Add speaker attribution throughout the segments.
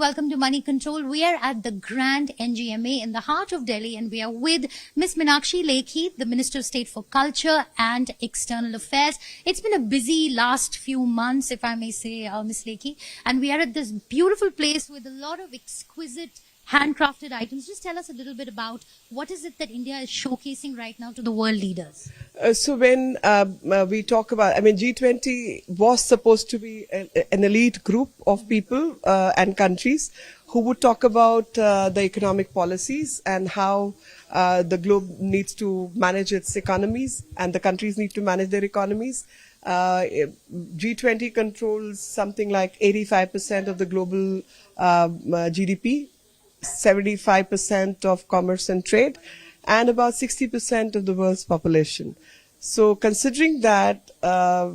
Speaker 1: welcome to Moneycontrol. We are at the Grand NGMA in the heart of Delhi, and we are with Miss Meenakshi Lekhi, the Minister of State for Culture and External Affairs. It's been a busy last few months, if I may say, Miss Lekhi, and we are at this beautiful place with a lot of exquisite handcrafted items. Just tell us a little bit about what is it that India is showcasing right now to the world leaders.
Speaker 2: So when we talk about, G20 was supposed to be an elite group of people and countries who would talk about the economic policies and how the globe needs to manage its economies and the countries need to manage their economies. G20 controls something like 85% of the global GDP, 75% of commerce and trade, and about 60% of the world's population. So considering that,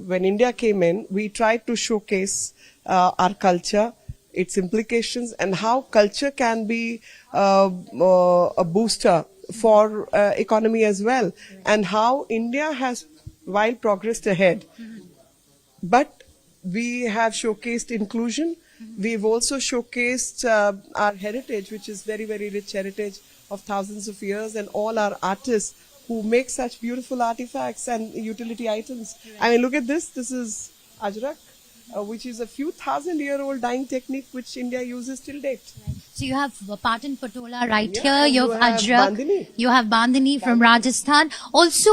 Speaker 2: when India came in, we tried to showcase our culture, its implications, and how culture can be a booster for economy as well, and how India has, while progressed ahead, but we have showcased inclusion. We've also showcased our heritage, which is very, very rich heritage of thousands of years, and all our artists who make such beautiful artifacts and utility items. I mean, look at this. This is ajrak, which is a few thousand-year-old dyeing technique which India uses till date.
Speaker 1: So you have Patan Patola right
Speaker 2: Yeah,
Speaker 1: here, you have ajrak,
Speaker 2: bandhani.
Speaker 1: you have bandhani from Rajasthan. Also,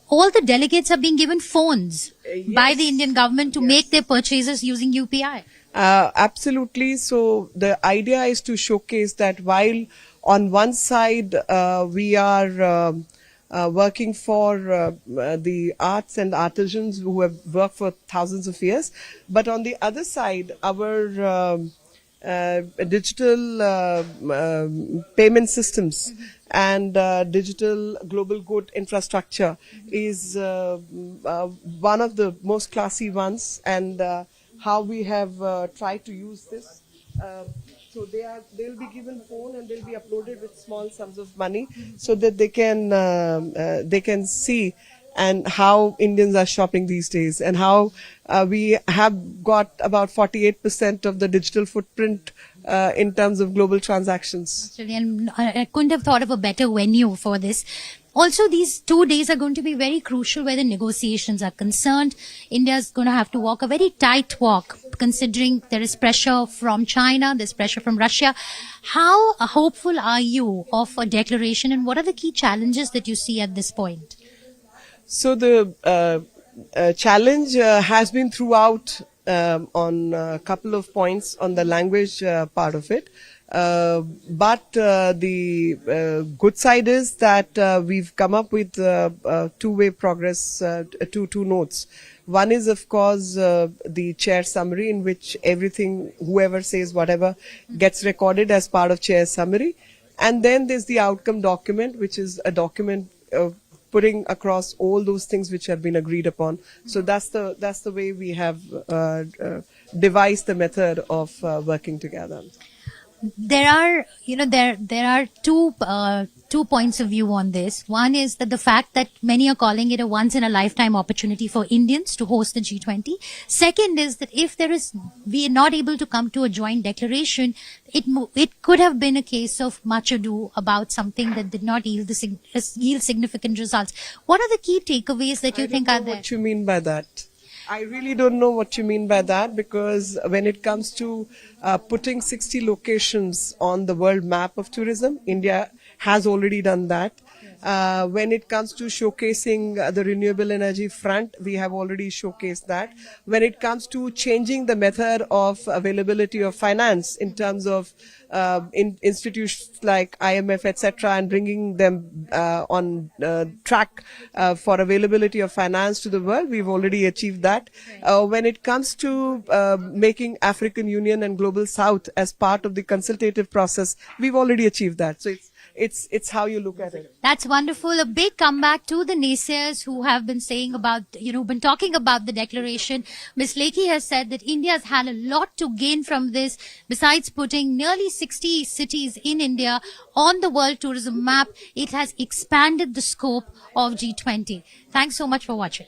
Speaker 1: all the delegates are being given phones by the Indian government to make their purchases using UPI.
Speaker 2: Absolutely. So the idea is to showcase that while on one side we are working for the arts and artisans who have worked for thousands of years, but on the other side, our digital payment systems and digital global good infrastructure is one of the most classy ones, and how we have tried to use this. So they'll be given phone and they'll be uploaded with small sums of money so that they can see and how Indians are shopping these days, and how we have got about 48% of the digital footprint in terms of global transactions.
Speaker 1: Actually, and I couldn't have thought of a better venue for this. Also, these 2 days are going to be very crucial where the negotiations are concerned. India is going to have to walk a very tight walk, considering there is pressure from China, there's pressure from Russia. How hopeful are you of a declaration, and what are the key challenges that you see at this point?
Speaker 2: So the challenge has been throughout on a couple of points on the language part of it. But the good side is that we've come up with two-way progress, two notes. One is, of course, the chair summary, in which everything, whoever says whatever, gets recorded as part of chair summary. And then there's the outcome document, which is a document putting across all those things which have been agreed upon. So that's the way we have devised the method of working together.
Speaker 1: There are two points of view on this. One is that the fact that many are calling it a once in a lifetime opportunity for Indians to host the G20. Second is that if we are not able to come to a joint declaration, it could have been a case of much ado about something that did not yield significant results. What are the key takeaways that you think are there?
Speaker 2: What you mean by that? I really don't know what you mean by that, because when it comes to putting 60 locations on the world map of tourism, India has already done that. When it comes to showcasing the renewable energy front, we have already showcased that. When it comes to changing the method of availability of finance in terms of institutions like IMF, etc., and bringing them on track for availability of finance to the world, we've already achieved that. When it comes to making African Union and Global South as part of the consultative process, we've already achieved that. So it's how you look at it.
Speaker 1: That's wonderful. A big comeback to the naysayers who have been saying about, been talking about the declaration. Ms. Lekhi has said that India has had a lot to gain from this. Besides putting nearly 60 cities in India on the world tourism map, it has expanded the scope of G20. Thanks so much for watching.